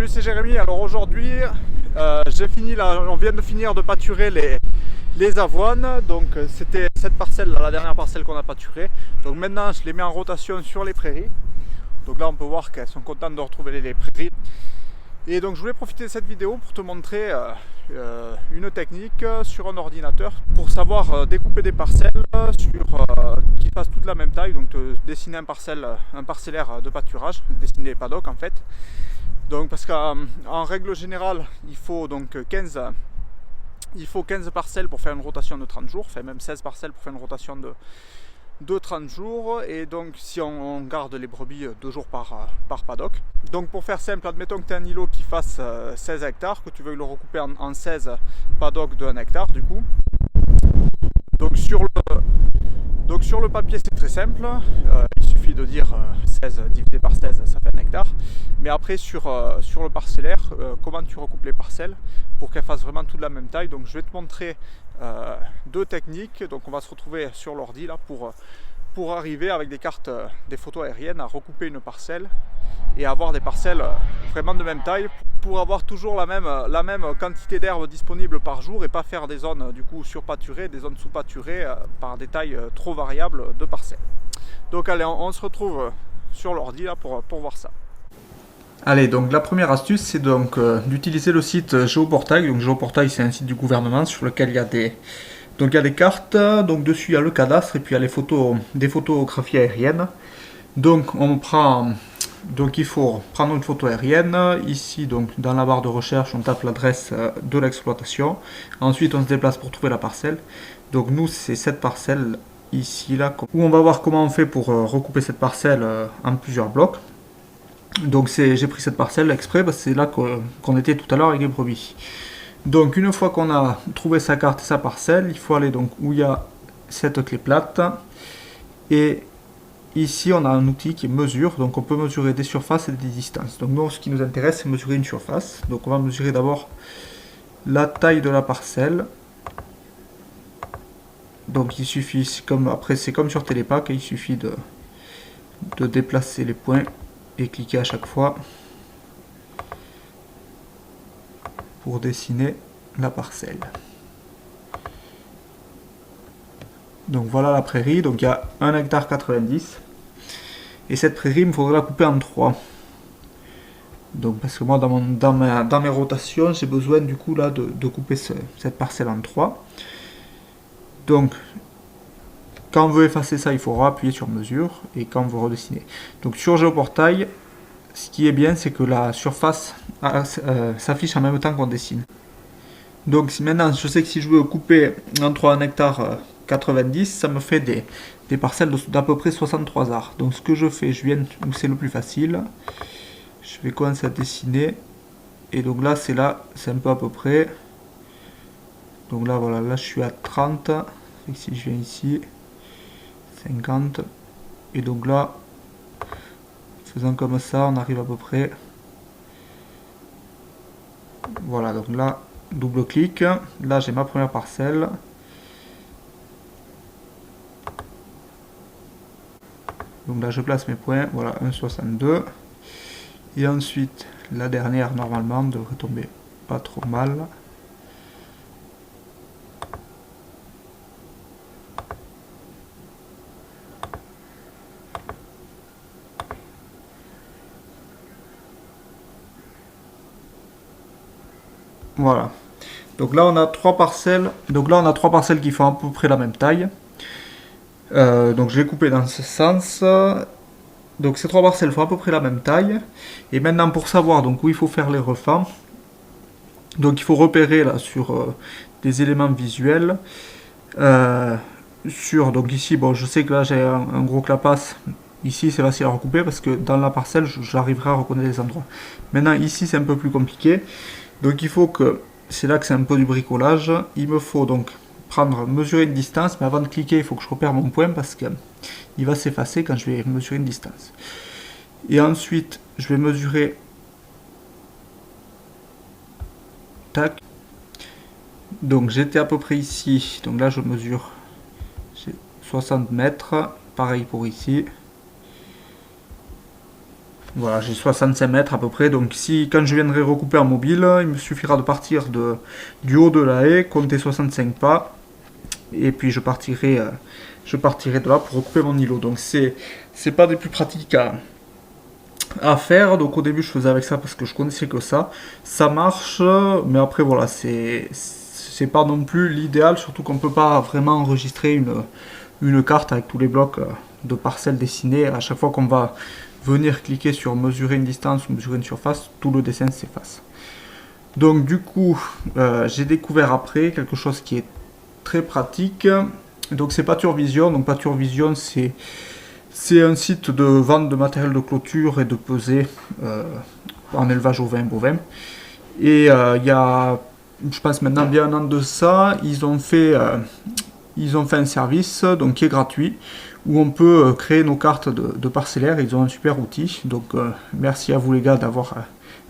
salut, c'est Jérémy. Alors aujourd'hui, on vient de finir de pâturer les avoines. Donc c'était cette parcelle, la dernière parcelle qu'on a pâturée. Donc maintenant, je les mets en rotation sur les prairies. Donc là, on peut voir qu'elles sont contentes de retrouver les prairies. Et donc je voulais profiter de cette vidéo pour te montrer une technique sur un ordinateur pour savoir découper des parcelles qui fassent toute la même taille. Donc te dessiner un parcellaire de pâturage, dessiner les paddocks en fait. Donc parce qu'en règle générale, il faut donc 15 parcelles pour faire une rotation de 30 jours, enfin même 16 parcelles pour faire une rotation de 30 jours. Et donc si on garde les brebis 2 jours par paddock. Donc pour faire simple, admettons que tu as un îlot qui fasse 16 hectares, que tu veuilles le recouper en 16 paddocks de 1 hectare du coup. Donc sur le papier c'est très simple, il suffit de dire 16 divisé par 16 ça fait 1 hectare. Mais après sur le parcellaire, comment tu recoupes les parcelles pour qu'elles fassent vraiment toute la même taille. Donc je vais te montrer 2 techniques. Donc on va se retrouver sur l'ordi là pour arriver avec des cartes, des photos aériennes à recouper une parcelle et avoir des parcelles vraiment de même taille pour avoir toujours la même quantité d'herbe disponible par jour et pas faire des zones du coup surpâturées, des zones sous-pâturées par des tailles trop variables de parcelles. Donc allez, on se retrouve sur l'ordi là pour voir ça. Allez, donc la première astuce c'est donc d'utiliser le site Géoportail. Donc Géoportail c'est un site du gouvernement sur lequel il y a des cartes, donc dessus il y a le cadastre et puis il y a des photographies aériennes. Donc il faut prendre une photo aérienne. Ici donc dans la barre de recherche on tape l'adresse de l'exploitation. Ensuite on se déplace pour trouver la parcelle. Donc nous c'est cette parcelle ici là où on va voir comment on fait pour recouper cette parcelle en plusieurs blocs. Donc j'ai pris cette parcelle exprès parce que c'est là qu'on était tout à l'heure avec les brebis. Donc une fois qu'on a trouvé sa carte et sa parcelle, il faut aller donc où il y a cette clé plate. Et ici on a un outil qui mesure, donc on peut mesurer des surfaces et des distances. Donc nous ce qui nous intéresse c'est mesurer une surface. Donc on va mesurer d'abord la taille de la parcelle. Donc il suffit, c'est comme sur Télépack, il suffit de déplacer les points et cliquer à chaque fois pour dessiner la parcelle. Donc voilà la prairie, donc il y a 1 hectare 90 et cette prairie il me faudrait la couper en 3. Donc parce que moi dans mes rotations j'ai besoin du coup là de couper cette parcelle en 3. Donc quand on veut effacer ça il faut appuyer sur mesure et quand on veut redessiner. Donc sur Géoportail, ce qui est bien c'est que la surface s'affiche en même temps qu'on dessine. Donc maintenant je sais que si je veux couper en 3 1 hectare 90, ça me fait des parcelles d'à peu près 63 arts. Donc ce que je fais, je viens où c'est le plus facile, je vais commencer à dessiner et donc là c'est un peu à peu près. Donc là voilà, là je suis à 30 et si je viens ici 50 et donc là faisant comme ça on arrive à peu près. Voilà, donc là double clic, là j'ai ma première parcelle. Donc là je place mes points, voilà 1,62 et ensuite la dernière normalement devrait tomber pas trop mal. Voilà. Donc là on a 3 parcelles. Donc là on a 3 parcelles qui font à peu près la même taille. Donc je l'ai coupé dans ce sens. Donc ces 3 parcelles font à peu près la même taille. Et maintenant pour savoir donc où il faut faire les refends, donc il faut repérer là sur des éléments visuels. Donc ici bon je sais que là j'ai un gros clapasse. Ici c'est facile à recouper parce que dans la parcelle j'arriverai à reconnaître les endroits. Maintenant ici c'est un peu plus compliqué. Donc il faut que, c'est là que c'est un peu du bricolage, il me faut donc mesurer une distance, mais avant de cliquer il faut que je repère mon point parce qu'il va s'effacer quand je vais mesurer une distance. Et ensuite je vais mesurer, tac, donc j'étais à peu près ici, donc là je mesure 60 mètres, pareil pour ici. Voilà, j'ai 65 mètres à peu près, donc quand je viendrai recouper en mobile, il me suffira de partir du haut de la haie, compter 65 pas, et puis je partirai de là pour recouper mon îlot. Donc c'est pas des plus pratiques à faire, donc au début je faisais avec ça parce que je connaissais que ça marche, mais après voilà, c'est pas non plus l'idéal, surtout qu'on peut pas vraiment enregistrer une carte avec tous les blocs de parcelles dessinées. À chaque fois qu'on va venir cliquer sur mesurer une distance ou mesurer une surface, tout le dessin s'efface. Donc du coup, j'ai découvert après quelque chose qui est très pratique. Donc c'est Pâture Vision. Donc Pâture Vision, c'est un site de vente de matériel de clôture et de pesée en élevage ovin bovin. Et il y a, je pense maintenant bien un an de ça, ils ont fait un service donc qui est gratuit, où on peut créer nos cartes de parcellaire. Ils ont un super outil, donc merci à vous les gars d'avoir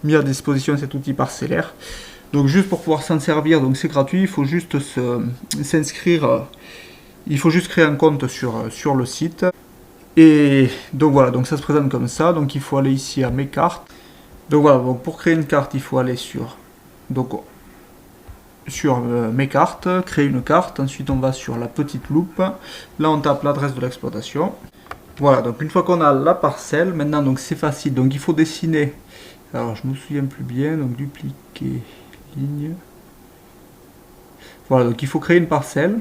mis à disposition cet outil parcellaire. Donc juste pour pouvoir s'en servir, donc c'est gratuit, il faut juste s'inscrire, il faut juste créer un compte sur le site. Et donc voilà, donc ça se présente comme ça. Donc il faut aller ici à mes cartes. Donc voilà, donc pour créer une carte, il faut aller sur mes cartes, créer une carte. Ensuite on va sur la petite loupe, là on tape l'adresse de l'exploitation. Voilà, donc une fois qu'on a la parcelle, maintenant donc c'est facile, donc il faut dessiner, alors je me souviens plus bien, donc dupliquer ligne. Voilà, donc il faut créer une parcelle,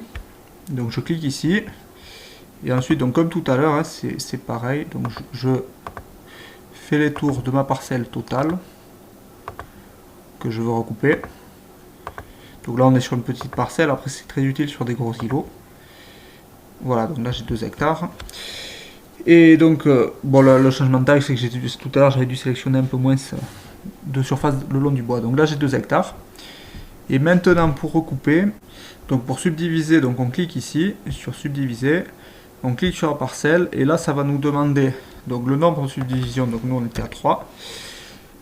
donc je clique ici, et ensuite donc comme tout à l'heure, hein, c'est pareil, donc je fais les tours de ma parcelle totale que je veux recouper. Donc là on est sur une petite parcelle, après c'est très utile sur des gros îlots. Voilà, donc là j'ai 2 hectares. Et donc, bon, le changement de taille, c'est que tout à l'heure j'avais dû sélectionner un peu moins de surface le long du bois. Donc là j'ai 2 hectares. Et maintenant pour recouper, donc pour subdiviser, donc on clique ici sur subdiviser, on clique sur la parcelle, et là ça va nous demander donc le nombre de subdivisions, donc nous on était à 3.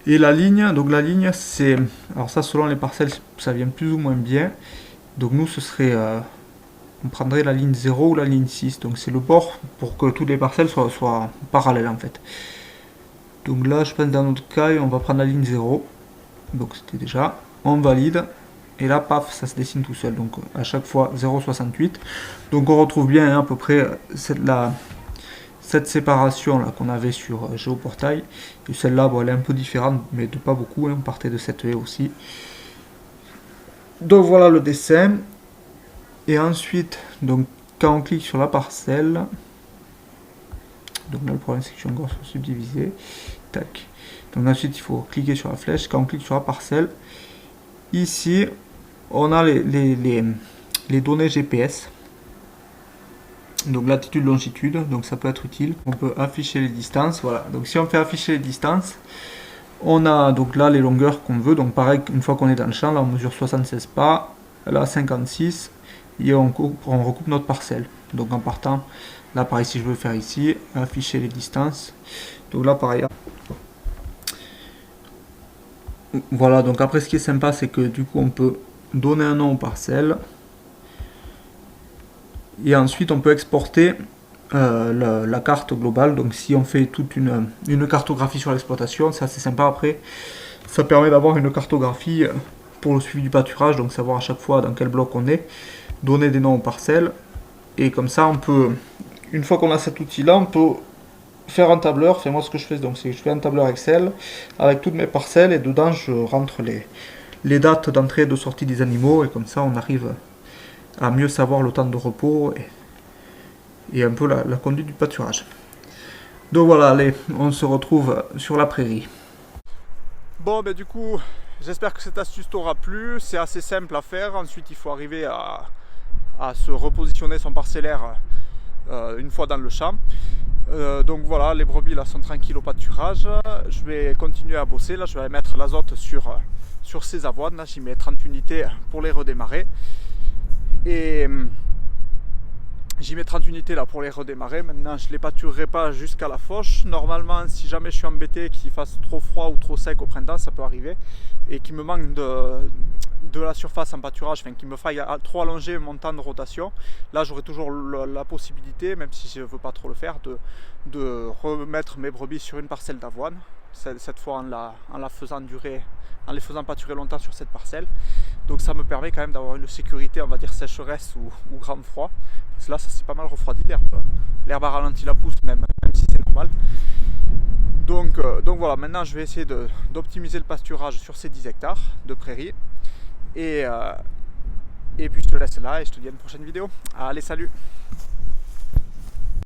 Et la ligne, donc la ligne c'est, alors ça selon les parcelles ça vient plus ou moins bien, donc nous ce serait, on prendrait la ligne 0 ou la ligne 6, donc c'est le bord pour que toutes les parcelles soient parallèles en fait. Donc là je pense dans notre cas on va prendre la ligne 0, donc c'était déjà, on valide, et là paf ça se dessine tout seul, donc à chaque fois 0,68, donc on retrouve bien hein, à peu près cette séparation là qu'on avait sur Géoportail. Et celle-là, bon, elle est un peu différente, mais de pas beaucoup, hein, on partait de cette haie aussi. Donc voilà le dessin. Et ensuite, donc quand on clique sur la parcelle, donc là le problème c'est que je suis encore sur subdiviser, tac. Donc ensuite il faut cliquer sur la flèche. Quand on clique sur la parcelle, ici on a les données GPS. Donc latitude, longitude, donc ça peut être utile. On peut afficher les distances, voilà. Donc si on fait afficher les distances, on a donc là les longueurs qu'on veut. Donc pareil, une fois qu'on est dans le champ, là on mesure 76 pas, là 56, et on recoupe notre parcelle. Donc en partant, là pareil, si je veux faire ici, afficher les distances. Donc là pareil. Voilà, donc après ce qui est sympa, c'est que du coup on peut donner un nom aux parcelles. Et ensuite on peut exporter la carte globale. Donc si on fait toute une cartographie sur l'exploitation, c'est assez sympa. Après ça permet d'avoir une cartographie pour le suivi du pâturage, donc savoir à chaque fois dans quel bloc on est, donner des noms aux parcelles, et comme ça on peut, une fois qu'on a cet outil là, on peut faire un tableur. Enfin moi ce que je fais, donc c'est que je fais un tableur Excel avec toutes mes parcelles, et dedans je rentre les dates d'entrée et de sortie des animaux, et comme ça on arrive à mieux savoir le temps de repos et un peu la conduite du pâturage. Donc voilà, allez, on se retrouve sur la prairie. Bon, ben du coup, j'espère que cette astuce t'aura plu. C'est assez simple à faire. Ensuite, il faut arriver à se repositionner son parcellaire une fois dans le champ. Donc voilà, les brebis là sont tranquilles au pâturage. Je vais continuer à bosser. Là, je vais mettre l'azote sur ces avoines. Là, j'y mets 30 unités pour les redémarrer. Et j'y mets 30 unités là pour les redémarrer. Maintenant je ne les pâturerai pas jusqu'à la fauche. Normalement si jamais je suis embêté qu'il fasse trop froid ou trop sec au printemps, ça peut arriver, et qu'il me manque de la surface en pâturage, enfin qu'il me faille trop allonger mon temps de rotation, là j'aurai toujours la possibilité, même si je ne veux pas trop le faire, de remettre mes brebis sur une parcelle d'avoine, cette fois en la faisant durer, en les faisant pâturer longtemps sur cette parcelle. Donc ça me permet quand même d'avoir une sécurité, on va dire sécheresse ou grand froid, parce que là ça s'est pas mal refroidi l'herbe. L'herbe a ralenti la pousse même si c'est normal. Donc voilà, maintenant je vais essayer d'optimiser le pâturage sur ces 10 hectares de prairies. Et puis je te laisse là et je te dis à une prochaine vidéo. Allez, salut!